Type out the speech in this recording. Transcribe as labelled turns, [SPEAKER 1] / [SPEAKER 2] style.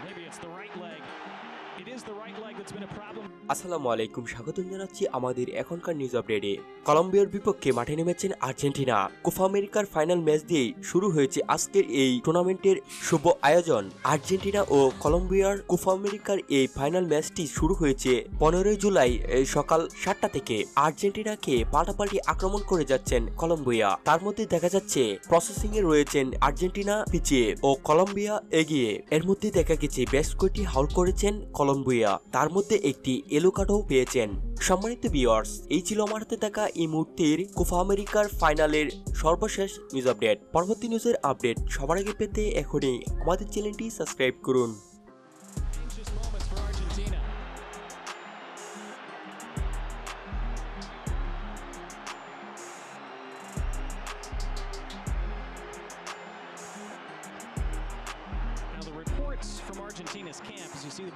[SPEAKER 1] Maybe it's the right leg. It is the right leg that's been a problem.
[SPEAKER 2] আসসালামু আলাইকুম, স্বাগতম জানাচ্ছি আমাদের এখনকার নিউজ আপডেটে। কলম্বিয়ার বিপক্ষে মাঠে নেমেছেন আর্জেন্টিনা। কোপা আমেরিকার ফাইনাল ম্যাচ দিয়ে শুরু হয়েছে আজকের এই টুর্নামেন্টের শুভ আয়োজন। আর্জেন্টিনা ও কলম্বিয়ার কোপা আমেরিকার এই ফাইনাল ম্যাচটি শুরু হয়েছে 15 জুলাই সকাল 7টা থেকে। আর্জেন্টিনাকে পাল্টাপাল্টি আক্রমণ করে যাচ্ছেন কলম্বিয়া। তার মধ্যে দেখা যাচ্ছে প্রসেসিং এ রয়েছেন আর্জেন্টিনা পিছিয়ে ও কলম্বিয়া এগিয়ে। এর মধ্যে দেখা গেছে বেশ কয়েকটি হাউল করেছেন কলম্বিয়া, তার মধ্যে একটি ইয়েলো কার্ডও পেয়েছেন। সম্মানিত ভিউয়ার্স, এই ছিল আমার হাতে থাকা এই মুহূর্তের কোপা আমেরিকার ফাইনালের সর্বশেষ নিউজ আপডেট। পরবর্তী নিউজের আপডেট সবার আগে পেতে এখনই আমাদের চ্যানেলটি সাবস্ক্রাইব করুন।
[SPEAKER 1] Anxious moments for Argentina. Now the reports from Argentina's camp, as you see the